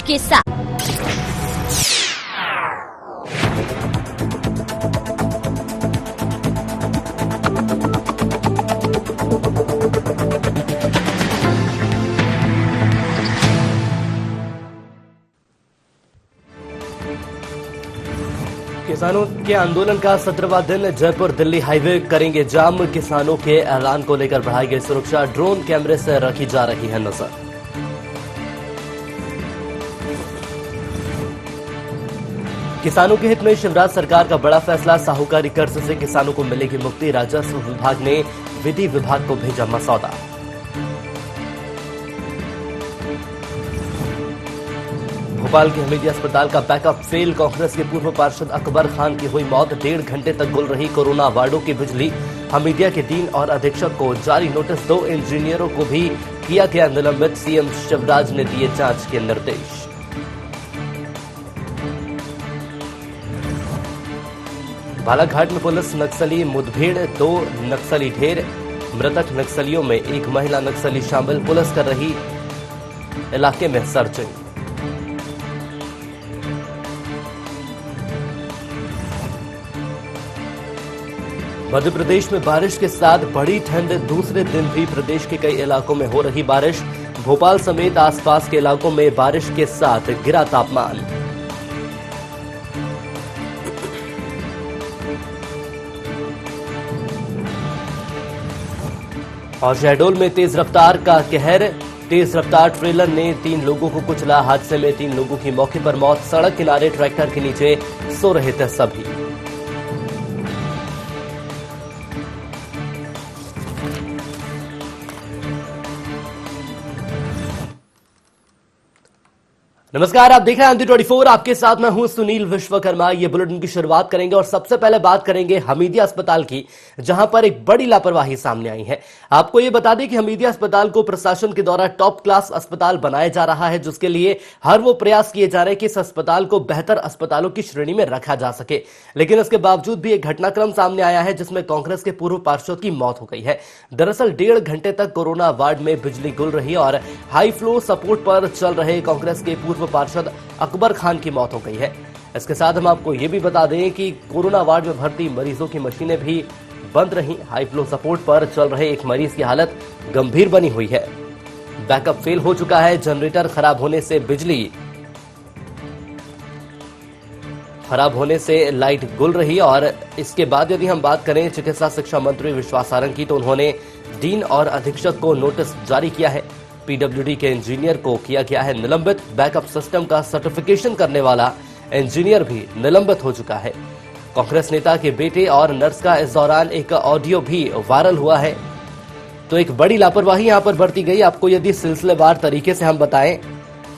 के साथ। किसानों के आंदोलन का 17वां दिन, जयपुर दिल्ली हाईवे करेंगे जाम। किसानों के ऐलान को लेकर बढ़ाई गई सुरक्षा, ड्रोन कैमरे से रखी जा रही है नजर। किसानों के हित में शिवराज सरकार का बड़ा फैसला, साहूकारी कर्ज से किसानों को मिलेगी मुक्ति। राजस्व विभाग ने विधि विभाग को भेजा मसौदा। भोपाल के हमीदिया अस्पताल का बैकअप फेल, कांग्रेस के पूर्व पार्षद अकबर खान की हुई मौत। 1.5 घंटे तक गुल रही कोरोना वार्डों की बिजली। हमीदिया के डीन और अधीक्षक को जारी नोटिस, 2 इंजीनियरों को भी किया गया निलंबित। सीएम शिवराज ने दिए जांच के निर्देश। बालाघाट में पुलिस नक्सली मुठभेड़, 2 नक्सली ढेर। मृतक नक्सलियों में 1 महिला नक्सली शामिल। पुलिस कर रही इलाके में सर्चिंग। मध्य प्रदेश में बारिश के साथ बढ़ी ठंड, दूसरे दिन भी प्रदेश के कई इलाकों में हो रही बारिश। भोपाल समेत आसपास के इलाकों में बारिश के साथ गिरा तापमान। और शहडोल में तेज रफ्तार का कहर, तेज रफ्तार ट्रेलर ने 3 लोगों को कुचला। हादसे में 3 लोगों की मौके पर मौत। सड़क किनारे ट्रैक्टर के नीचे सो रहे थे सभी। नमस्कार, आप देख रहे हैं अंधी 24। आपके साथ मैं हूं सुनील विश्वकर्मा। ये बुलेटिन की शुरुआत करेंगे और सबसे पहले बात करेंगे हमीदिया अस्पताल की, जहां पर एक बड़ी लापरवाही सामने आई है। आपको ये बता दें कि हमीदिया अस्पताल को प्रशासन के द्वारा टॉप क्लास अस्पताल बनाया जा रहा है, जिसके लिए हर वो प्रयास किए जा रहे हैं कि इस अस्पताल को बेहतर अस्पतालों की श्रेणी में रखा जा सके। लेकिन इसके बावजूद भी एक घटनाक्रम सामने आया है, जिसमें कांग्रेस के पूर्व पार्षद की मौत हो गई है। दरअसल 1.5 घंटे तक कोरोना वार्ड में बिजली गुल रही और हाई फ्लो सपोर्ट पर चल रहे कांग्रेस के पूर्व पार्षद अकबर खान की मौत हो गई है। इसके साथ हम आपको यह भी बता दें कि कोरोना वार्ड में भर्ती मरीजों की मशीनें भी बंद रही। हाई फ्लो सपोर्ट पर चल रहे एक मरीज की हालत गंभीर बनी हुई है। बैकअप फेल हो चुका है। जनरेटर खराब होने से बिजली खराब होने से लाइट गुल रही। और इसके बाद यदि हम बात करें चिकित्सा शिक्षा मंत्री विश्वास सारंग की, तो उन्होंने डीन और अधीक्षक को नोटिस जारी किया है। पीडब्ल्यूडी के इंजीनियर को किया गया है निलंबित। बैकअप सिस्टम का सर्टिफिकेशन करने वाला इंजीनियर भी निलंबित हो चुका है। कांग्रेस नेता के बेटे और नर्स का इस दौरान एक ऑडियो भी वायरल हुआ है। तो एक बड़ी लापरवाही यहां पर बरती गई। आपको यदि सिलसिलेवार तरीके से हम बताएं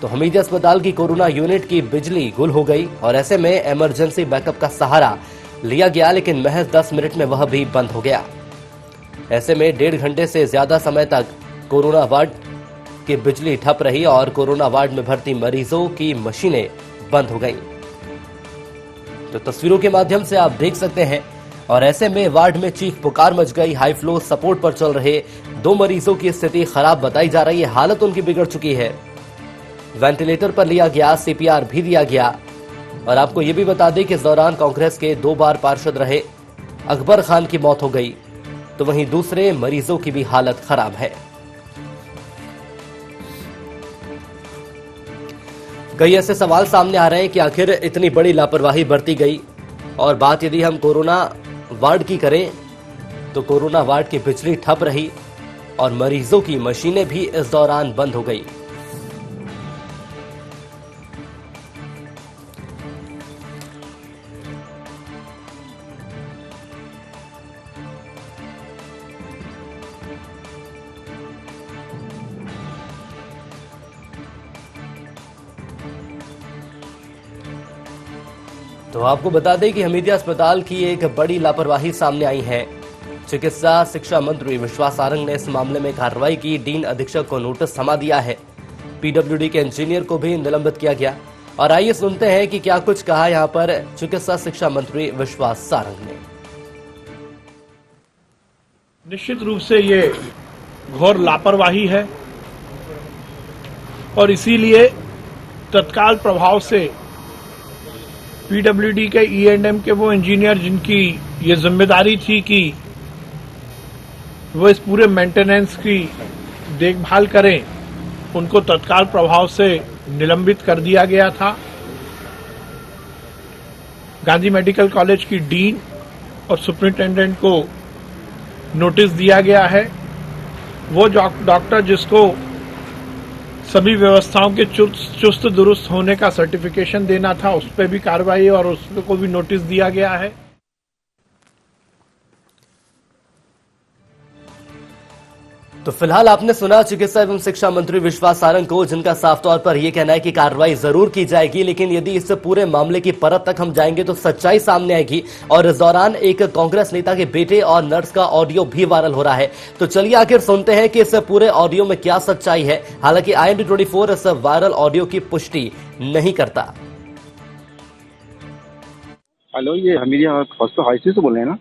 तो हमीदिया अस्पताल की कोरोना यूनिट की बिजली गुल हो गई और ऐसे में इमरजेंसी बैकअप का सहारा लिया गया, लेकिन महज 10 मिनट में वह भी बंद हो गया। ऐसे में 1.5 घंटे से ज्यादा समय तक कोरोना वार्ड की बिजली ठप रही और कोरोना वार्ड में भर्ती मरीजों की मशीनें बंद हो गईं। तो तस्वीरों के माध्यम से आप देख सकते हैं। और ऐसे में वार्ड में चीख पुकार मच गई। हाई फ्लो सपोर्ट पर चल रहे 2 मरीजों की स्थिति खराब बताई जा रही है। हालत उनकी बिगड़ चुकी है। वेंटिलेटर पर लिया गया, सीपीआर भी दिया गया। और आपको यह भी बता दें कि इस दौरान कांग्रेस के 2 बार पार्षद रहे अकबर खान की मौत हो गई, तो वहीं दूसरे मरीजों की भी हालत खराब है। कई ऐसे सवाल सामने आ रहे हैं कि आखिर इतनी बड़ी लापरवाही बरती गई। और बात यदि हम कोरोना वार्ड की करें तो कोरोना वार्ड की बिजली ठप रही और मरीजों की मशीनें भी इस दौरान बंद हो गई। तो आपको बता दें कि हमीदिया अस्पताल की एक बड़ी लापरवाही सामने आई है। चिकित्सा शिक्षा मंत्री विश्वास सारंग ने इस मामले में कार्रवाई की। डीन अधीक्षक को नोटिस थमा दिया है। पीडब्ल्यूडी के इंजीनियर को भी निलंबित किया गया। और आइए सुनते हैं कि क्या कुछ कहा यहां पर चिकित्सा शिक्षा मंत्री विश्वास सारंग ने। निश्चित रूप से ये घोर लापरवाही है और इसीलिए तत्काल प्रभाव से पीडब्ल्यूडी के E&M के वो इंजीनियर जिनकी ये जिम्मेदारी थी कि वो इस पूरे मेंटेनेंस की देखभाल करें, उनको तत्काल प्रभाव से निलंबित कर दिया गया था। गांधी मेडिकल कॉलेज की डीन और सुपरिंटेंडेंट को नोटिस दिया गया है। वो डॉक्टर जिसको सभी व्यवस्थाओं के चुस्त दुरुस्त होने का सर्टिफिकेशन देना था, उस पर भी कार्रवाई और उसको भी नोटिस दिया गया है। तो फिलहाल आपने सुना चिकित्सा एवं शिक्षा मंत्री विश्वास सारंग को, जिनका साफ तौर पर यह कहना है कि कार्रवाई जरूर की जाएगी, लेकिन यदि इस पूरे मामले की परत तक हम जाएंगे तो सच्चाई सामने आएगी। और इस दौरान एक कांग्रेस नेता के बेटे और नर्स का ऑडियो भी वायरल हो रहा है। तो चलिए आखिर सुनते हैं कि इस पूरे ऑडियो में क्या सच्चाई है। हालांकि IND24 इस वायरल ऑडियो की पुष्टि नहीं करता। हेलो, ये हमीदिया हॉस्पिटल हाईसी से बोल रहे हैं ना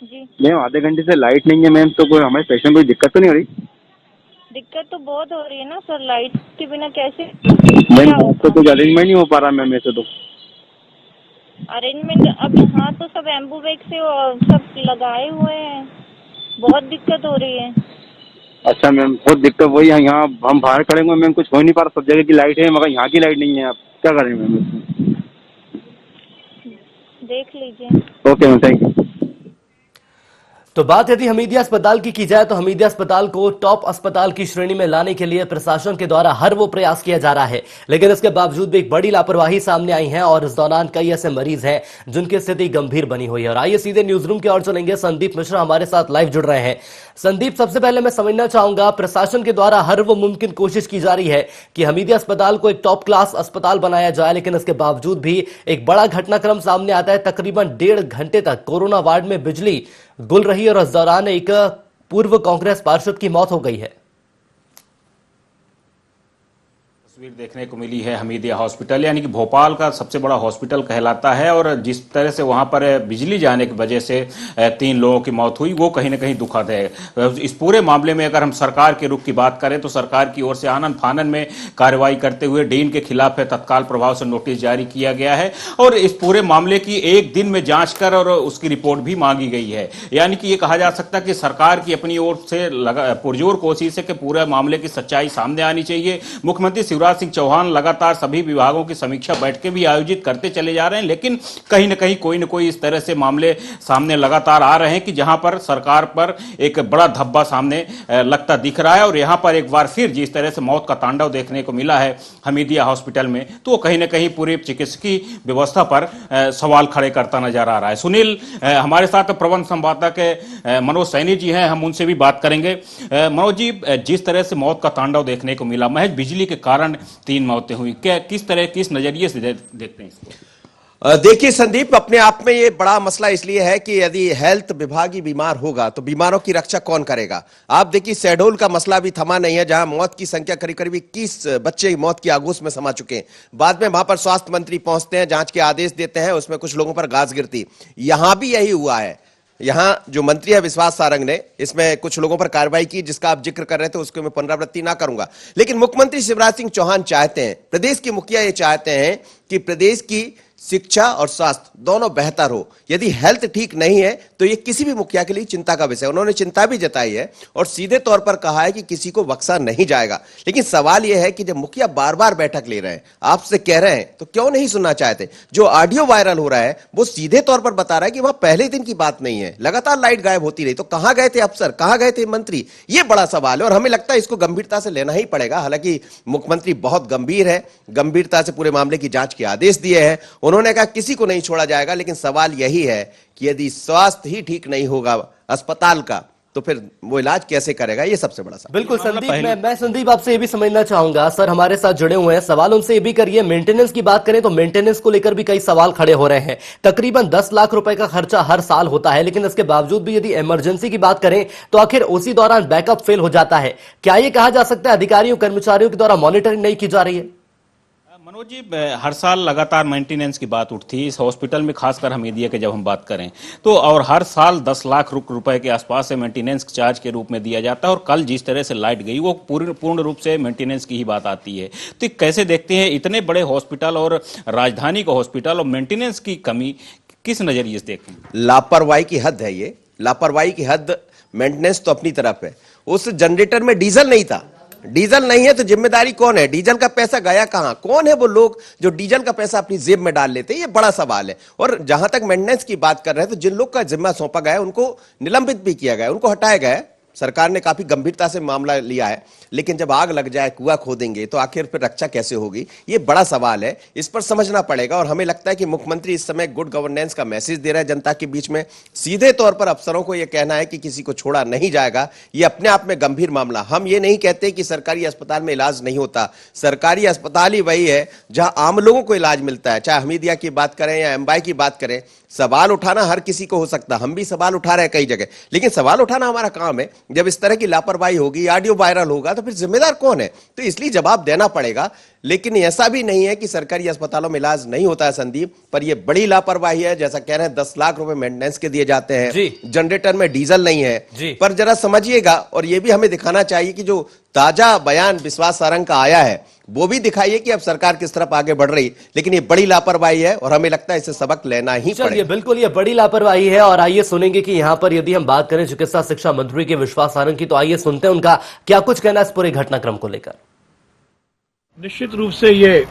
जी? मैम, आधे घंटे से लाइट नहीं है मैम, तो कोई हमारे पेशेंट को कोई दिक्कत तो नहीं हो रही? दिक्कत तो बहुत हो रही है ना सर, लाइट के बिना कैसे मैम, क्या तो कुछ अरेंजमेंट नहीं हो पा रहा मैम ऐसे तो। अरेंजमेंट अब यहाँ तो सब एम्बुवेक से और सब लगाए हुए हैं, बहुत दिक्कत हो रही है। अच्छा मैम, बहुत दिक्कत वही है, यहाँ हम बाहर खड़े हुए मैम, कुछ हो नहीं पा रहा। सब जगह की लाइट है मगर यहाँ की लाइट नहीं है। आप क्या करें मैम इसमें? देख लीजिए। Okay ma'am, thank you. तो बात यदि हमीदिया अस्पताल की जाए तो हमीदिया अस्पताल को टॉप अस्पताल की श्रेणी में लाने के लिए प्रशासन के द्वारा हर वो प्रयास किया जा रहा है, लेकिन इसके बावजूद भी एक बड़ी लापरवाही सामने आई है और इस दौरान कई ऐसे मरीज हैं जिनकी स्थिति गंभीर बनी हुई है। और आइए सीधे न्यूज रूम की ओर चलेंगे। संदीप मिश्रा हमारे साथ लाइव जुड़ रहे हैं। संदीप, सबसे पहले मैं समझना चाहूंगा, प्रशासन के द्वारा हर वो मुमकिन कोशिश की जा रही है कि हमीदिया अस्पताल को एक टॉप क्लास अस्पताल बनाया जाए, लेकिन इसके बावजूद भी एक बड़ा घटनाक्रम सामने आता है। तकरीबन 1.5 घंटे तक कोरोना वार्ड में बिजली गुल रही और इस दौरान एक पूर्व कांग्रेस पार्षद की मौत हो गई है। तस्वीर देखने को मिली है हमीदिया हॉस्पिटल, यानी कि भोपाल का सबसे बड़ा हॉस्पिटल कहलाता है, और जिस तरह से वहां पर बिजली जाने की वजह से 3 लोगों की मौत हुई, वो कहीं ना कहीं दुखद है। इस पूरे मामले में अगर हम सरकार के रुख की बात करें तो सरकार की ओर से आनन फानन में कार्रवाई करते हुए डीन के खिलाफ तत्काल प्रभाव से नोटिस जारी किया गया है और इस पूरे मामले की 1 दिन में जांच कर और उसकी रिपोर्ट भी मांगी गई है। यानी कि ये कहा जा सकता है कि सरकार की अपनी ओर से पुरजोर कोशिश है कि पूरे मामले की सच्चाई सामने आनी चाहिए। मुख्यमंत्री शिवराज सिंह चौहान लगातार सभी विभागों की समीक्षा बैठकें भी आयोजित करते चले जा रहे हैं, लेकिन कहीं न कहीं कोई न कोई इस तरह से मामले सामने लगातार आ रहे हैं कि जहां पर सरकार पर एक बड़ा धब्बा सामने लगता दिख रहा है। और यहां पर एक बार फिर जिस तरह से मौत का तांडव देखने को मिला है हमीदिया हॉस्पिटल में, तो वो कहीं न कहीं पूरी चिकित्सकीय व्यवस्था पर सवाल खड़े करता नजर आ रहा है। सुनील हमारे साथ प्रबंध संवाददाता के मनोज सैनी जी हैं, हम उनसे भी बात करेंगे। मनोज जी, जिस तरह से मौत का तांडव देखने को मिला, महज बिजली के कारण 3 मौतें हुई, क्या किस नजरिए से देखते हैं इसको? देखिए संदीप, अपने आप में ये बड़ा मसला इसलिए है कि यदि हेल्थ विभाग ही बीमार होगा तो बीमारों की रक्षा कौन करेगा। आप देखिए, शहडोल का मसला भी थमा नहीं है, जहां मौत की संख्या करीब करीब 21 बच्चे मौत की आगोश में समा चुके हैं। बाद में वहां पर स्वास्थ्य मंत्री पहुंचते हैं, जांच के आदेश देते हैं, उसमें कुछ लोगों पर गाज गिरती। यहां भी यही हुआ है। यहां जो मंत्री है विश्वास सारंग ने इसमें कुछ लोगों पर कार्रवाई की, जिसका आप जिक्र कर रहे थे, उसको मैं पुनरावृत्ति ना करूंगा। लेकिन मुख्यमंत्री शिवराज सिंह चौहान चाहते हैं, प्रदेश के मुखिया ये चाहते हैं कि प्रदेश की शिक्षा और स्वास्थ्य दोनों बेहतर हो। यदि हेल्थ ठीक नहीं है तो यह किसी भी मुखिया के लिए चिंता का विषय है। उन्होंने चिंता भी जताई है और सीधे तौर पर कहा है कि किसी को बख्शा नहीं जाएगा। लेकिन सवाल यह है कि जब मुखिया बार बार बैठक ले रहे हैं, आपसे कह रहे हैं, तो क्यों नहीं सुनना चाहते? जो ऑडियो वायरल हो रहा है वो सीधे तौर पर बता रहा है कि वहां पहले दिन की बात नहीं है, लगातार लाइट गायब होती रही। तो कहां गए थे अफसर, कहां गए थे मंत्री? ये बड़ा सवाल है और हमें लगता है इसको गंभीरता से लेना ही पड़ेगा। हालांकि मुख्यमंत्री बहुत गंभीर है, गंभीरता से पूरे मामले की जांच के आदेश दिए हैं। उन्होंने कहा किसी को नहीं छोड़ा जाएगा, लेकिन सवाल यही है कि यदि स्वास्थ्य ही ठीक नहीं होगा अस्पताल का तो फिर वो इलाज कैसे करेगा, ये सबसे बड़ा सवाल। बिल्कुल संदीप, मैं संदीप आपसे ये भी समझना चाहूंगा, सर हमारे साथ जुड़े हुए हैं, सवाल उनसे ये भी करिए। मेंटेनेंस की बात करें तो मेंटेनेंस को लेकर भी कई सवाल खड़े हो रहे हैं। तकरीबन 10 लाख रुपए का खर्चा हर साल होता है, लेकिन इसके बावजूद भी यदि इमरजेंसी की बात करें तो आखिर उसी दौरान बैकअप फेल हो जाता है। क्या यह कहा जा सकता है अधिकारियों कर्मचारियों के द्वारा मॉनिटरिंग नहीं की जा रही है? मनोज जी, हर साल लगातार मेंटेनेंस की बात उठती है इस हॉस्पिटल में, खासकर हमीदिया के जब हम बात करें तो, और हर साल 10 लाख रुपए के आसपास से मेंटेनेंस चार्ज के रूप में दिया जाता है, और कल जिस तरह से लाइट गई वो पूर्ण रूप से मेंटेनेंस की ही बात आती है। तो कैसे देखते हैं इतने बड़े हॉस्पिटल और राजधानी का हॉस्पिटल और मेंटेनेंस की कमी किस नजरिए से देखते हैं? लापरवाही की हद है ये, लापरवाही की हद। मेंटेनेंस तो अपनी तरफ है, उस जनरेटर में डीजल नहीं था। डीजल नहीं है तो जिम्मेदारी कौन है? डीजल का पैसा गया कहां? कौन है वो लोग जो डीजल का पैसा अपनी जेब में डाल लेते हैं? ये बड़ा सवाल है। और जहां तक मेंटेनेंस की बात कर रहे हैं तो जिन लोग का जिम्मा सौंपा गया है उनको निलंबित भी किया गया है, उनको हटाया गया है। सरकार ने काफी गंभीरता से मामला लिया है, लेकिन जब आग लग जाए, कुआं खोदेंगे तो आखिर फिर रक्षा कैसे होगी? ये बड़ा सवाल है, इस पर समझना पड़ेगा। और हमें लगता है कि मुख्यमंत्री इस समय गुड गवर्नेंस का मैसेज दे रहा है जनता के बीच में। सीधे तौर पर अफसरों को यह कहना है कि किसी को छोड़ा नहीं जाएगा, ये अपने आप में गंभीर मामला। हम ये नहीं कहते कि सरकारी अस्पताल में इलाज नहीं होता, सरकारी अस्पताल ही वही है जहां आम लोगों को इलाज मिलता है। चाहे हमीदिया की बात करें या एमबाई की बात करें, सवाल उठाना हर किसी को हो सकता है, हम भी सवाल उठा रहे हैं कई जगह, लेकिन सवाल उठाना हमारा काम है। जब इस तरह की लापरवाही होगी, ऑडियो वायरल होगा, तो फिर जिम्मेदार कौन है? तो इसलिए जवाब देना पड़ेगा। लेकिन ऐसा भी नहीं है कि सरकारी अस्पतालों में इलाज नहीं होता है संदीप, पर यह बड़ी लापरवाही है। जैसा कह रहे हैं 10 लाख रुपए मेंटेनेंस के दिए जाते हैं, जनरेटर में डीजल नहीं है। पर जरा समझिएगा, और यह भी हमें दिखाना चाहिए कि जो ताजा बयान विश्वास सारंग का आया है वो भी दिखाइए कि अब सरकार किस तरफ आगे बढ़ रही। लेकिन ये बड़ी लापरवाही है और हमें लगता है इसे सबक लेना ही पड़ेगा। बिल्कुल ये बड़ी लापरवाही है। और आइए सुनेंगे कि यहां पर यदि हम बात करें चिकित्सा शिक्षा मंत्री के विश्वास सारंग की, तो आइए सुनते हैं उनका क्या कुछ कहना है इस पूरे घटनाक्रम को लेकर। निश्चित रूप से ये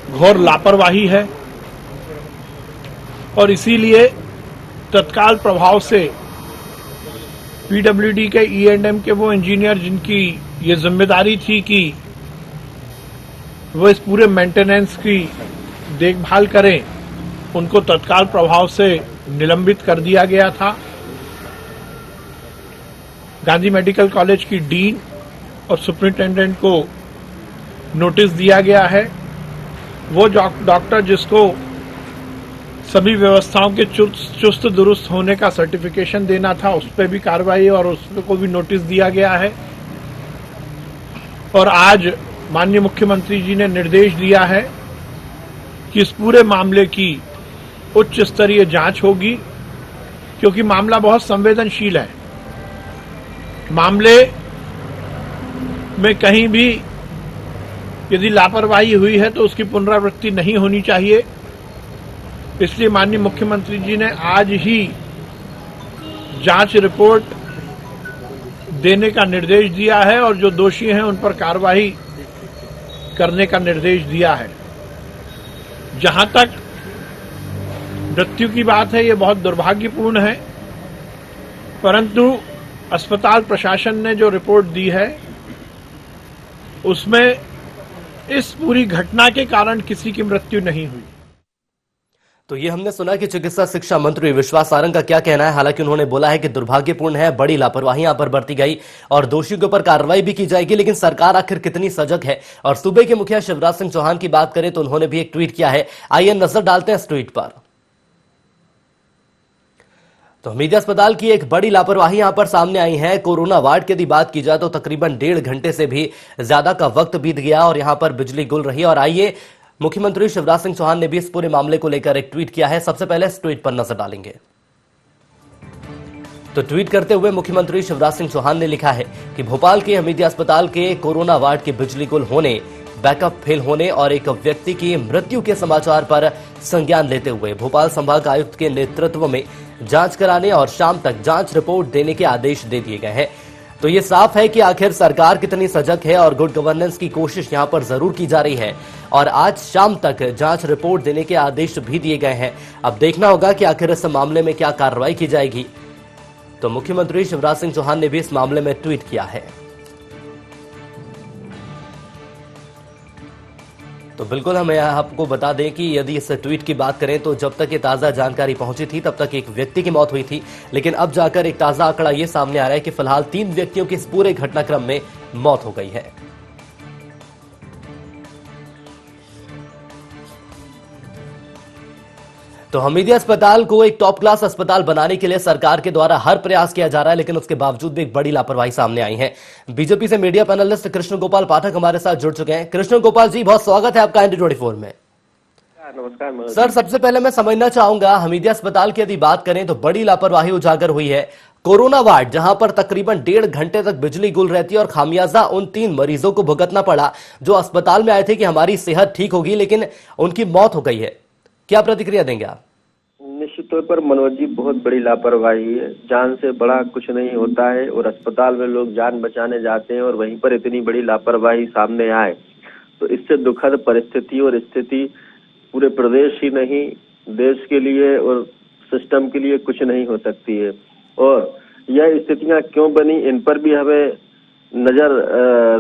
घोर लापरवाही है और इसीलिए तत्काल प्रभाव से पीडब्ल्यूडी के ईएनएम के वो इंजीनियर जिनकी ये जिम्मेदारी थी कि वो इस पूरे मेंटेनेंस की देखभाल करें, उनको तत्काल प्रभाव से निलंबित कर दिया गया था। गांधी मेडिकल कॉलेज की डीन और सुपरिंटेंडेंट को नोटिस दिया गया है। वो डॉक्टर जिसको सभी व्यवस्थाओं के चुस्त दुरुस्त होने का सर्टिफिकेशन देना था, उस पर भी कार्रवाई और उसको भी नोटिस दिया गया है। और आज माननीय मुख्यमंत्री जी ने निर्देश दिया है कि इस पूरे मामले की उच्च स्तरीय जांच होगी, क्योंकि मामला बहुत संवेदनशील है। मामले में कहीं भी यदि लापरवाही हुई है तो उसकी पुनरावृत्ति नहीं होनी चाहिए। इसलिए माननीय मुख्यमंत्री जी ने आज ही जांच रिपोर्ट देने का निर्देश दिया है और जो दोषी हैं उन पर कार्रवाई करने का निर्देश दिया है। जहां तक मृत्यु की बात है, ये बहुत दुर्भाग्यपूर्ण है, परंतु अस्पताल प्रशासन ने जो रिपोर्ट दी है उसमें इस पूरी घटना के कारण किसी की मृत्यु नहीं हुई। तो ये हमने सुना कि चिकित्सा शिक्षा मंत्री विश्वास सारंग का क्या कहना है। हालांकि उन्होंने बोला है कि दुर्भाग्यपूर्ण है, बड़ी लापरवाही यहां पर बरती गई और दोषियों के ऊपर कार्रवाई भी की जाएगी। लेकिन सरकार आखिर कितनी सजग है? और सूबे के मुखिया शिवराज सिंह चौहान की बात करें तो उन्होंने भी एक ट्वीट किया है। आइए नजर डालते हैं इस ट्वीट पर। तो हमीदिया अस्पताल की एक बड़ी लापरवाही यहां पर सामने आई है। कोरोना वार्ड की यदि बात की जाए तो तकरीबन 1.5 घंटे से भी ज्यादा का वक्त बीत गया और यहां पर बिजली गुल रही। और आइए मुख्यमंत्री शिवराज सिंह चौहान ने भी इस पूरे मामले को लेकर एक ट्वीट किया है। सबसे पहले इस ट्वीट पर नजर डालेंगे। तो ट्वीट करते हुए मुख्यमंत्री शिवराज सिंह चौहान ने लिखा है कि भोपाल के हमीदिया अस्पताल के कोरोना वार्ड के बिजली गुल होने, बैकअप फेल होने और एक व्यक्ति की मृत्यु के समाचार पर संज्ञान लेते हुए भोपाल संभाग आयुक्त के नेतृत्व में जांच कराने और शाम तक जांच रिपोर्ट देने के आदेश दे दिए गए हैं। तो ये साफ है कि आखिर सरकार कितनी सजग है और गुड गवर्नेंस की कोशिश यहां पर जरूर की जा रही है। और आज शाम तक जांच रिपोर्ट देने के आदेश भी दिए गए हैं। अब देखना होगा कि आखिर इस मामले में क्या कार्रवाई की जाएगी। तो मुख्यमंत्री शिवराज सिंह चौहान ने भी इस मामले में ट्वीट किया है। तो बिल्कुल हम आपको बता दें कि यदि इस ट्वीट की बात करें तो जब तक ये ताज़ा जानकारी पहुंची थी तब तक एक व्यक्ति की मौत हुई थी, लेकिन अब जाकर एक ताज़ा आंकड़ा ये सामने आ रहा है कि फिलहाल 3 व्यक्तियों की इस पूरे घटनाक्रम में मौत हो गई है। तो हमीदिया अस्पताल को एक टॉप क्लास अस्पताल बनाने के लिए सरकार के द्वारा हर प्रयास किया जा रहा है, लेकिन उसके बावजूद भी एक बड़ी लापरवाही सामने आई है। बीजेपी से मीडिया पैनलिस्ट कृष्ण गोपाल पाठक हमारे साथ जुड़ चुके हैं। कृष्ण गोपाल जी, बहुत स्वागत है आपका ND24 में। नमस्कार सर, सबसे पहले मैं समझना चाहूंगा, हमीदिया अस्पताल की यदि बात करें तो बड़ी लापरवाही उजागर हुई है। कोरोना वार्ड जहां पर तकरीबन 1.5 घंटे तक बिजली गुल रहती है और खामियाजा उन 3 मरीजों को भुगतना पड़ा जो अस्पताल में आए थे कि हमारी सेहत ठीक होगी, लेकिन उनकी मौत हो गई है। क्या प्रतिक्रिया देंगे आप? निश्चित तौर पर मनोज जी, बहुत बड़ी लापरवाही है। जान से बड़ा कुछ नहीं होता है और अस्पताल में लोग जान बचाने जाते हैं और वहीं पर इतनी बड़ी लापरवाही सामने आए तो इससे दुखद परिस्थिति और स्थिति पूरे प्रदेश ही नहीं, देश के लिए और सिस्टम के लिए कुछ नहीं हो सकती है। और यह स्थितियां क्यों बनी, इन पर भी हमें नजर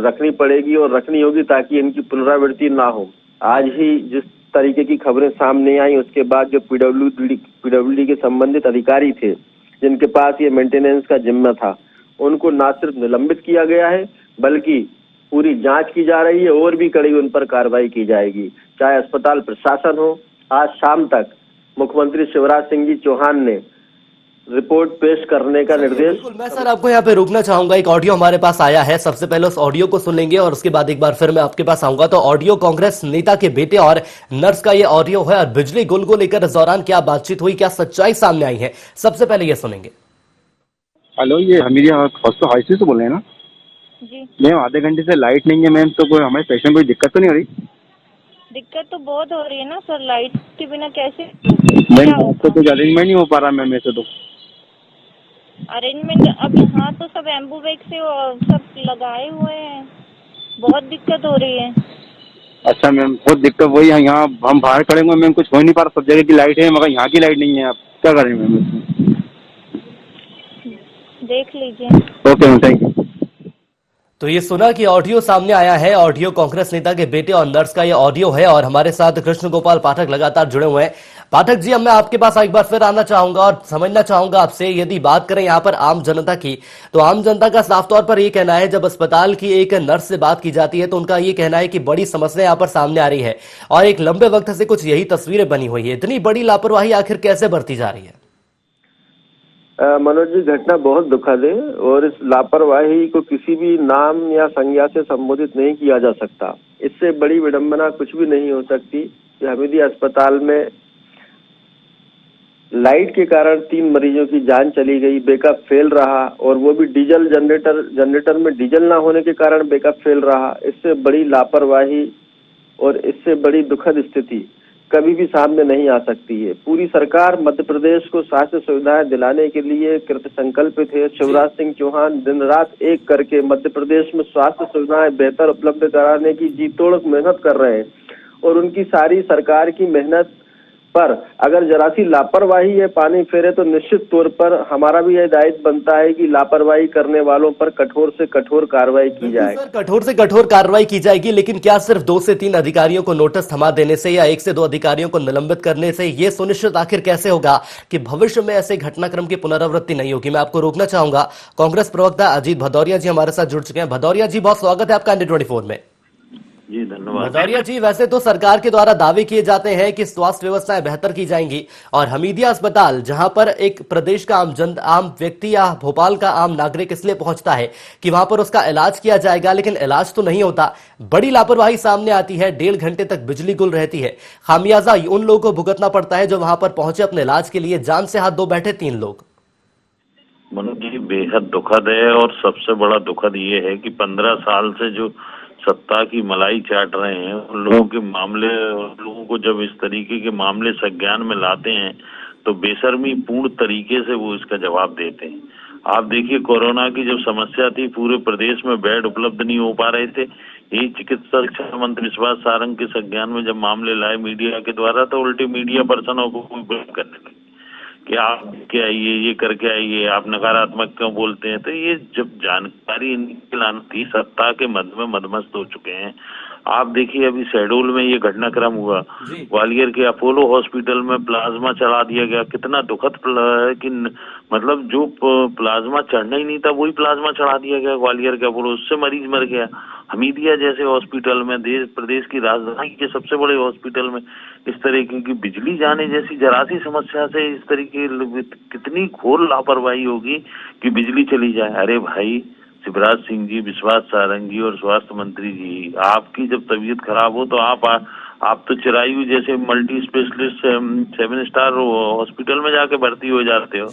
रखनी पड़ेगी और रखनी होगी ताकि इनकी पुनरावृत्ति ना हो। आज ही जिस तरीके की खबरें सामने आई उसके बाद जो पीडब्ल्यूडी के संबंधित अधिकारी थे जिनके पास ये मेंटेनेंस का जिम्मा था, उनको ना सिर्फ निलंबित किया गया है बल्कि पूरी जांच की जा रही है और भी कड़ी उन पर कार्रवाई की जाएगी, चाहे अस्पताल प्रशासन हो। आज शाम तक मुख्यमंत्री शिवराज सिंह जी चौहान ने रिपोर्ट पेश करने का निर्देश। बिल्कुल, मैं सर आपको यहाँ पे रोकना चाहूंगा। एक ऑडियो हमारे पास आया है, सबसे पहले उस ऑडियो को सुन लेंगे और उसके बाद एक बार फिर मैं आपके पास आऊंगा। तो ऑडियो कांग्रेस नेता के बेटे और नर्स का ये ऑडियो है और बिजली गुल को लेकर इस दौरान क्या बातचीत हुई, क्या सच्चाई सामने आई है, सबसे पहले ये सुनेंगे। हेलो, ये हमीदिया हॉस्पिटल से बोल रहे हैं ना? जी, मैम आधे घंटे से लाइट नहीं है मैम, तो कोई हमारे पेशेंट को कोई दिक्कत तो नहीं हो रही? दिक्कत तो बहुत हो रही है ना सर, लाइट के बिना कैसे मैम क्या आपको कुछ अरेंजमेंट नहीं हो पा रहा मैम ऐसे तो। अरेंजमेंट अब यहाँ तो सब एम्बुवेक से सब लगाए हुए हैं, बहुत दिक्कत हो रही है। अच्छा मैम, बहुत दिक्कत वही है, यहाँ हम बाहर खड़े हुए मैम, कुछ हो नहीं पा रहा। सब जगह की लाइट है मगर यहाँ की लाइट नहीं है। आप क्या करें मैम इसमें? देख लीजिए। Okay ma'am, thank you. तो ये सुना कि ऑडियो सामने आया है, ऑडियो कांग्रेस नेता के बेटे और नर्स का ये ऑडियो है और हमारे साथ कृष्ण गोपाल पाठक लगातार जुड़े हुए हैं। पाठक जी, अब मैं आपके पास एक बार फिर आना चाहूंगा और समझना चाहूंगा आपसे, यदि बात करें यहाँ पर आम जनता की, तो आम जनता का साफ तौर पर ये कहना है, जब अस्पताल की एक नर्स से बात की जाती है तो उनका ये कहना है कि बड़ी समस्या यहाँ पर सामने आ रही है और एक लंबे वक्त से कुछ यही तस्वीरें बनी हुई है। इतनी बड़ी लापरवाही आखिर कैसे बरती जा रही है? मनोज जी, घटना बहुत दुखद है और इस लापरवाही को किसी भी नाम या संज्ञा से संबोधित नहीं किया जा सकता। इससे बड़ी विडंबना कुछ भी नहीं हो सकती कि हमीदिया अस्पताल में लाइट के कारण 3 मरीजों की जान चली गई, बैकअप फेल रहा और वो भी डीजल जनरेटर में डीजल ना होने के कारण बैकअप फेल रहा। इससे बड़ी लापरवाही और इससे बड़ी दुखद स्थिति कभी भी सामने नहीं आ सकती है। पूरी सरकार मध्य प्रदेश को स्वास्थ्य सुविधाएं दिलाने के लिए कृत संकल्पित है। शिवराज सिंह चौहान दिन रात एक करके मध्य प्रदेश में स्वास्थ्य सुविधाएं बेहतर उपलब्ध कराने की जी तोड़ मेहनत कर रहे हैं और उनकी सारी सरकार की मेहनत पर अगर जरा सी लापरवाही है पानी फेरे तो निश्चित तौर पर हमारा भी यह दायित्व बनता है कि लापरवाही करने वालों पर कठोर से कठोर कार्रवाई की जाए। कठोर से कठोर कार्रवाई की जाएगी, लेकिन क्या सिर्फ 2 से 3 अधिकारियों को नोटिस थमा देने से या 1 से 2 अधिकारियों को निलंबित करने से ये सुनिश्चित आखिर कैसे होगा कि भविष्य में ऐसे घटनाक्रम की पुनरावृत्ति नहीं होगी? मैं आपको रोकना चाहूंगा। कांग्रेस प्रवक्ता अजीत भदौरिया जी हमारे साथ जुड़ चुके हैं। भदौरिया जी, बहुत स्वागत है आपका ND24 में। जी धन्यवाद। भदौरिया जी, वैसे तो सरकार के द्वारा दावे किए जाते हैं कि स्वास्थ्य व्यवस्थाएं बेहतर की जाएंगी और हमीदिया अस्पताल, जहां पर एक प्रदेश का आम व्यक्ति या भोपाल का आम नागरिक इसलिए पहुंचता है कि वहां पर उसका इलाज किया जाएगा, लेकिन इलाज तो नहीं होता। बड़ी लापरवाही सामने आती है, 1.5 घंटे तक बिजली गुल रहती है। खामियाजा उन लोगों को भुगतना पड़ता है जो वहां पर पहुंचे अपने इलाज के लिए, जान से हाथ धो बैठे 3 लोग। मनोज जी, बेहद दुखद है और सबसे बड़ा दुखद ये है कि 15 साल से जो सत्ता की मलाई चाट रहे हैं उन लोगों के मामले, उन लोगों को जब इस तरीके के मामले संज्ञान में लाते हैं तो बेशर्मी पूर्ण तरीके से वो इसका जवाब देते हैं। आप देखिए, कोरोना की जब समस्या थी, पूरे प्रदेश में बेड उपलब्ध नहीं हो पा रहे थे। यही चिकित्सा शिक्षा मंत्री विश्वास सारंग के संज्ञान में जब मामले लाए मीडिया के द्वारा तो उल्टे मीडिया पर्सनों को ब्लेम करने लगे कि आप क्या आइए, ये करके आइए, आप नकारात्मक क्यों बोलते हैं। तो ये जब जानकारी इनकी लानी थी, सत्ता के मद में मदमस्त हो चुके हैं। आप देखिए अभी शहडोल में ये घटनाक्रम हुआ, ग्वालियर के अपोलो हॉस्पिटल में प्लाज्मा चढ़ा दिया गया। कितना दुखद है कि मतलब जो प्लाज्मा चढ़ना ही नहीं था वही प्लाज्मा चढ़ा दिया गया ग्वालियर के अपोलो, उससे मरीज मर गया। हमीदिया जैसे हॉस्पिटल में, देश प्रदेश की राजधानी के सबसे बड़े हॉस्पिटल में इस तरीके की बिजली जाने जैसी जरा सी समस्या से इस तरीके कितनी घोर लापरवाही होगी कि बिजली चली जाए। अरे भाई शिवराज सिंह जी, विश्वास सारंग जी और स्वास्थ्य मंत्री जी, आपकी जब तबीयत खराब हो तो आप तो चिरायु जैसे मल्टी स्पेशलिस्ट 7 स्टार हॉस्पिटल में जाके भर्ती हो जाते हो।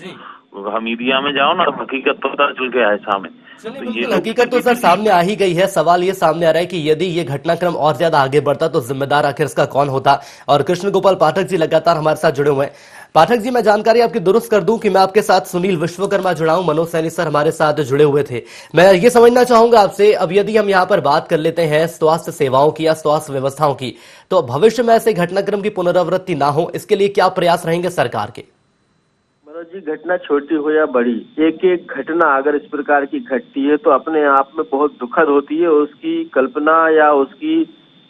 हमीदिया में जाओ ना, हकीकत पता चल के आए सामने। तो ये हकीकत तो सर सामने आ ही गई है। सवाल ये सामने आ रहा है कि यदि ये घटनाक्रम और ज्यादा आगे बढ़ता तो जिम्मेदार आखिर इसका कौन होता। और कृष्ण गोपाल पाठक जी लगातार हमारे साथ जुड़े हुए हैं। पाठक जी, मैं जानकारी आपकी दुरुस्त कर दूं कि मैं आपके साथ सुनील विश्वकर्मा जुड़ा हूं, मनोज सैनी सर हमारे साथ जुड़े हुए थे। मैं ये समझना चाहूंगा आपसे, अब यदि हम यहाँ पर बात कर लेते हैं स्वास्थ्य सेवाओं की या स्वास्थ्य व्यवस्थाओं की, तो भविष्य में ऐसे घटनाक्रम की पुनरावृत्ति ना हो, इसके लिए क्या प्रयास रहेंगे सरकार के? मनोज जी, घटना छोटी हो या बड़ी, एक एक घटना अगर इस प्रकार की घटती है तो अपने आप में बहुत दुखद होती है। उसकी कल्पना या उसकी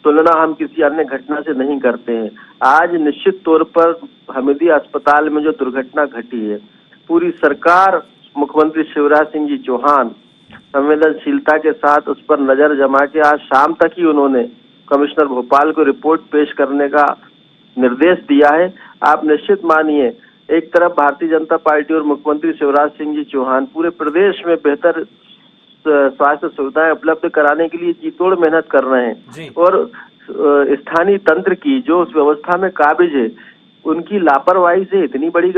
तुलना हम किसी अन्य घटना से नहीं करते हैं। आज निश्चित तौर पर हमीदिया अस्पताल में जो दुर्घटना घटी है, पूरी सरकार, मुख्यमंत्री शिवराज सिंह जी चौहान संवेदनशीलता के साथ उस पर नजर जमा के आज शाम तक ही उन्होंने कमिश्नर भोपाल को रिपोर्ट पेश करने का निर्देश दिया है। आप निश्चित मानिए, एक तरफ भारतीय जनता पार्टी और मुख्यमंत्री शिवराज सिंह जी चौहान पूरे प्रदेश में बेहतर स्वास्थ्य सुविधाएं उपलब्ध कराने के लिए जी तोड़ मेहनत कर रहे हैं, और स्थानीय तंत्र की जो उस व्यवस्था में काबिज है, उनकी लापरवाही से इतनी बड़ी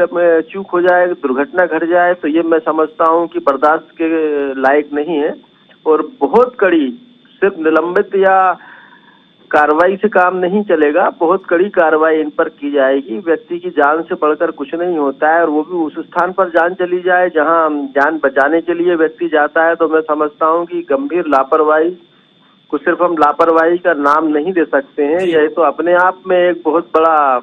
चूक हो जाए, दुर्घटना घट जाए, तो ये मैं समझता हूं कि बर्दाश्त के लायक नहीं है। और बहुत कड़ी, सिर्फ निलंबित या कार्रवाई से काम नहीं चलेगा, बहुत कड़ी कार्रवाई इन पर की जाएगी। व्यक्ति की जान से बढ़कर कुछ नहीं होता है, और वो भी उस स्थान पर जान चली जाए जहां जान बचाने के लिए व्यक्ति जाता है, तो मैं समझता हूं कि गंभीर लापरवाही को सिर्फ हम लापरवाही का नाम नहीं दे सकते हैं। यह तो अपने आप में एक बहुत बड़ा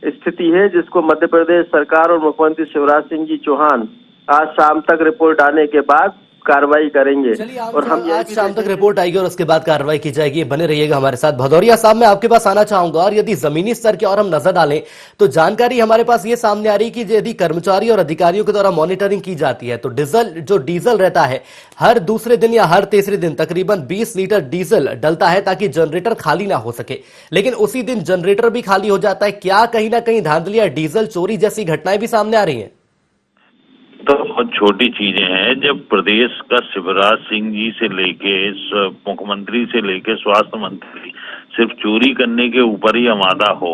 स्थिति है जिसको मध्य प्रदेश सरकार और मुख्यमंत्री शिवराज सिंह जी चौहान आज शाम तक रिपोर्ट आने के बाद कार्रवाई करेंगे। और हम आज शाम तक रिपोर्ट आएगी और उसके बाद कार्रवाई की जाएगी। बने रहिएगा हमारे साथ। भदौरिया साहब, मैं आपके पास आना चाहूंगा, और यदि जमीनी स्तर की और हम नजर डालें तो जानकारी हमारे पास ये सामने आ रही कि यदि कर्मचारी और अधिकारियों के द्वारा मॉनिटरिंग की जाती है तो डीजल रहता है, हर दूसरे दिन या हर तीसरे दिन तकरीबन 20 लीटर डीजल डलता है ताकि जनरेटर खाली ना हो सके, लेकिन उसी दिन जनरेटर भी खाली हो जाता है। क्या कहीं ना कहीं धांधली या डीजल चोरी जैसी घटनाएं भी सामने आ रही हैं? तो बहुत छोटी चीजें हैं। जब प्रदेश का शिवराज सिंह जी से लेके मुख्यमंत्री से लेके स्वास्थ्य मंत्री सिर्फ चोरी करने के ऊपर ही आमादा हो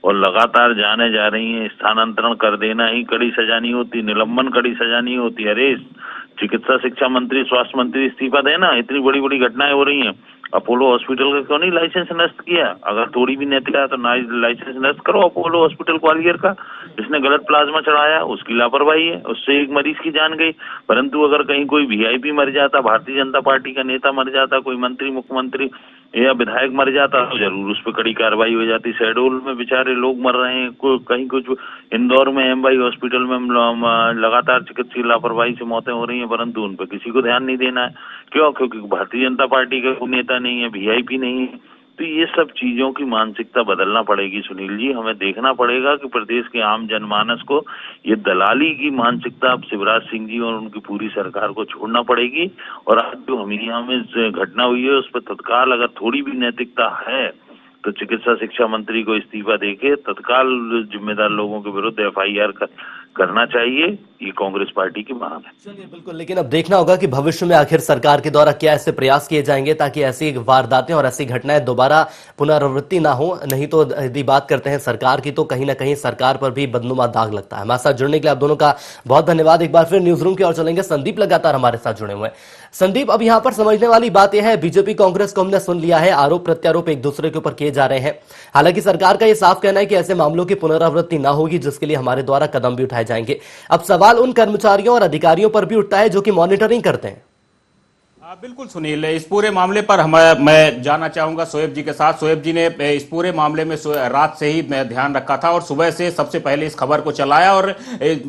और लगातार जाने जा रही हैं, स्थानांतरण कर देना ही कड़ी सजा नहीं होती, निलंबन कड़ी सजा नहीं होती। अरे चिकित्सा शिक्षा मंत्री, स्वास्थ्य मंत्री इस्तीफा देना, इतनी बड़ी बड़ी घटनाएं हो रही हैं। अपोलो हॉस्पिटल का क्यों नहीं लाइसेंस नष्ट किया? अगर थोड़ी भी नैतिकता है तो लाइसेंस नष्ट करो अपोलो हॉस्पिटल ग्वालियर का। जिसने गलत प्लाज्मा चढ़ाया उसकी लापरवाही है, उससे एक मरीज की जान गई। परंतु अगर कहीं कोई वीआईपी मर जाता, भारतीय जनता पार्टी का नेता मर जाता, कोई मंत्री, मुख्यमंत्री या विधायक मर जाता तो जरूर उस पर कड़ी कार्रवाई हो जाती। शहडोल में बेचारे लोग मर रहे हैं, कहीं कुछ, इंदौर में एमवाई हॉस्पिटल में लगातार चिकित्सीय लापरवाही से मौतें हो रही हैं, परंतु उन पर किसी को ध्यान नहीं देना है। क्यों? क्योंकि भारतीय जनता पार्टी का कोई नेता नहीं है, वीआईपी नहीं है। तो ये सब चीजों की मानसिकता बदलना पड़ेगी सुनील जी। हमें देखना पड़ेगा कि प्रदेश के आम जनमानस को ये दलाली की मानसिकता अब शिवराज सिंह जी और उनकी पूरी सरकार को छोड़ना पड़ेगी। और आज जो हमीदिया में घटना हुई है उस पर तत्काल अगर थोड़ी भी नैतिकता है तो चिकित्सा शिक्षा मंत्री को इस्तीफा देके तत्काल जिम्मेदार लोगों के विरुद्ध एफआईआर करना चाहिए। ये कांग्रेस पार्टी की मांग है। चलिए, बिल्कुल, लेकिन अब देखना होगा कि भविष्य में आखिर सरकार के द्वारा क्या ऐसे प्रयास किए जाएंगे ताकि ऐसी वारदातें और ऐसी घटनाएं दोबारा पुनरावृत्ति ना हो। नहीं तो यदि बात करते हैं सरकार की तो कहीं ना कहीं सरकार पर भी बदनुमा दाग लगता है। हमारे साथ जुड़ने के लिए आप दोनों का बहुत धन्यवाद। एक बार फिर न्यूज रूम की ओर चलेंगे। संदीप लगातार हमारे साथ जुड़े हुए हैं। संदीप, अब यहां पर समझने वाली बात यह है, बीजेपी कांग्रेस को हमने सुन लिया है, आरोप प्रत्यारोप एक दूसरे के ऊपर किए जा रहे हैं। हालांकि सरकार का यह साफ कहना है कि ऐसे मामलों की पुनरावृत्ति ना होगी, जिसके लिए हमारे द्वारा कदम भी उठाए जाएंगे। अब सवाल उन कर्मचारियों और अधिकारियों पर भी उठता है जो कि मॉनिटरिंग करते हैं। बिल्कुल सुनील, इस पूरे मामले पर मैं जानना चाहूंगा शोएब जी के साथ। शोएब जी ने इस पूरे मामले में रात से ही मैं ध्यान रखा था और सुबह से सबसे पहले इस खबर को चलाया और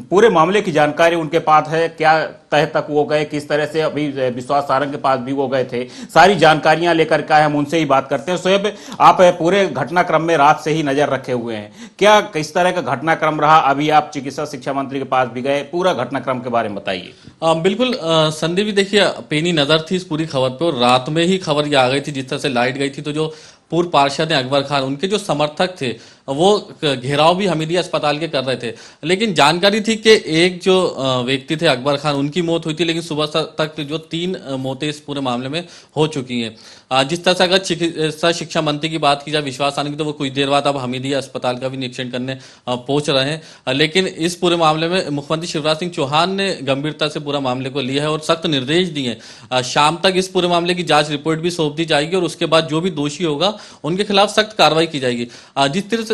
पूरे मामले की जानकारी उनके पास है, क्या तह तक वो गए, किस तरह से अभी विश्वास सारंग के पास भी वो गए थे, सारी जानकारियां लेकर के हम उनसे ही बात करते हैं। शोएब, आप पूरे घटनाक्रम में रात से ही नजर रखे हुए हैं, क्या किस तरह का घटनाक्रम रहा? अभी आप चिकित्सा शिक्षा मंत्री के पास भी गए, पूरा घटनाक्रम के बारे में बताइए। बिल्कुल संदीप जी, देखिए पेनी नजर थी इस पूरी खबर पे और रात में ही खबर ये आ गई थी। जिस तरह से लाइट गई थी तो जो पूर्व पार्षद हैं अकबर खान, उनके जो समर्थक थे वो घेराव भी हमीदिया अस्पताल के कर रहे थे। लेकिन जानकारी थी कि एक जो व्यक्ति थे अकबर खान, उनकी मौत हुई थी, लेकिन सुबह तक जो 3 मौतें इस पूरे मामले में हो चुकी हैं। जिस तरह से अगर चिकित्सा शिक्षा मंत्री की बात की जाए विश्वास सारंग की, तो वो कुछ देर बाद अब हमीदिया अस्पताल का भी निरीक्षण करने पहुंच रहे हैं। लेकिन इस पूरे मामले में मुख्यमंत्री शिवराज सिंह चौहान ने गंभीरता से पूरा मामले को लिया है और सख्त निर्देश दिए हैं। शाम तक इस पूरे मामले की जांच रिपोर्ट भी सौंप दी जाएगी और उसके बाद जो भी दोषी होगा उनके खिलाफ सख्त कार्रवाई की जाएगी।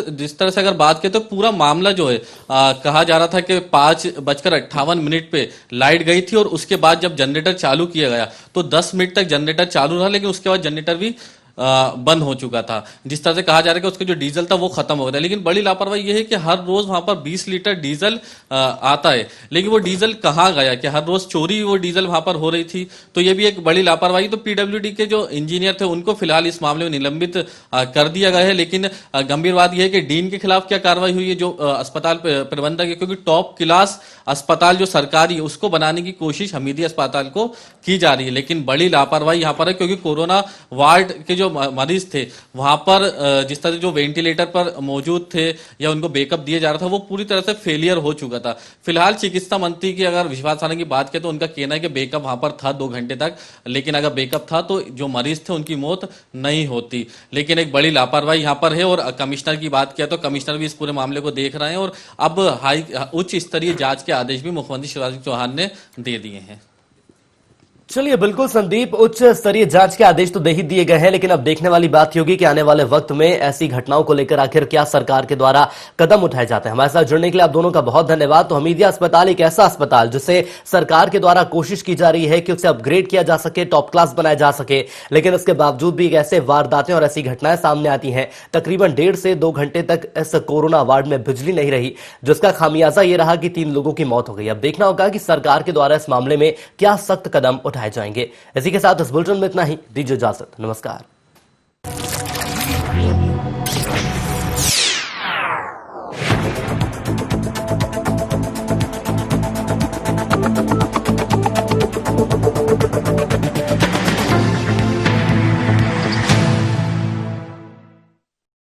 जिस तरह से अगर बात करें तो पूरा मामला जो है कहा जा रहा था कि 5:58 पे लाइट गई थी और उसके बाद जब जनरेटर चालू किया गया तो 10 मिनट तक जनरेटर चालू रहा, लेकिन उसके बाद जनरेटर भी बंद हो चुका था। जिस तरह से कहा जा रहा है कि उसका जो डीजल था वो खत्म हो गया था। लेकिन बड़ी लापरवाही ये है कि हर रोज वहां पर 20 लीटर डीजल आता है, लेकिन वो डीजल कहाँ गया, कि हर रोज चोरी वो डीजल वहां पर हो रही थी, तो ये भी एक बड़ी लापरवाही। तो पीडब्ल्यूडी के जो इंजीनियर थे उनको फिलहाल इस मामले में निलंबित कर दिया गया है। लेकिन गंभीर बात यह है कि डीन के खिलाफ क्या कार्रवाई हुई है, जो अस्पताल प्रबंधक है, क्योंकि टॉप क्लास अस्पताल जो सरकारी है उसको बनाने की कोशिश हमीदिया अस्पताल को की जा रही है। लेकिन बड़ी लापरवाही यहाँ पर है, क्योंकि कोरोना वार्ड के जो मरीज थे वहां पर जिस तरह जो वेंटिलेटर पर मौजूद थे या उनको बैकअप दिया जा रहा था वो पूरी तरह से फेलियर हो चुका था। फिलहाल चिकित्सा मंत्री की अगर विश्वास सारंग की बात करें तो उनका कहना है कि बैकअप वहां पर था 2 घंटे तक, लेकिन अगर बैकअप था तो जो मरीज थे उनकी मौत नहीं होती। लेकिन एक बड़ी लापरवाही यहाँ पर है। और कमिश्नर की बात किया तो कमिश्नर भी इस पूरे मामले को देख रहे हैं और अब उच्च स्तरीय जांच के आदेश भी मुख्यमंत्री शिवराज सिंह चौहान ने दे दिए हैं। चलिए, बिल्कुल संदीप, उच्च स्तरीय जांच के आदेश तो दे ही दिए गए हैं, लेकिन अब देखने वाली बात होगी कि आने वाले वक्त में ऐसी घटनाओं को लेकर आखिर क्या सरकार के द्वारा कदम उठाए जाते हैं। हमारे साथ जुड़ने के लिए आप दोनों का बहुत धन्यवाद। तो हमीदिया अस्पताल एक ऐसा अस्पताल जिसे सरकार के द्वारा कोशिश की जा रही है कि उसे अपग्रेड किया जा सके, टॉप क्लास बनाया जा सके, लेकिन उसके बावजूद भी ऐसे वारदातें और ऐसी घटनाएं सामने आती हैं। तकरीबन 1.5 से 2 घंटे तक इस कोरोना वार्ड में बिजली नहीं रही, जिसका खामियाजा यह रहा कि 3 लोगों की मौत हो गई। अब देखना होगा कि सरकार के द्वारा इस मामले में क्या सख्त कदम उठाए जाएंगे। इसी के साथ इस बुलेटिन में इतना ही। दीजिए इजाजत, नमस्कार।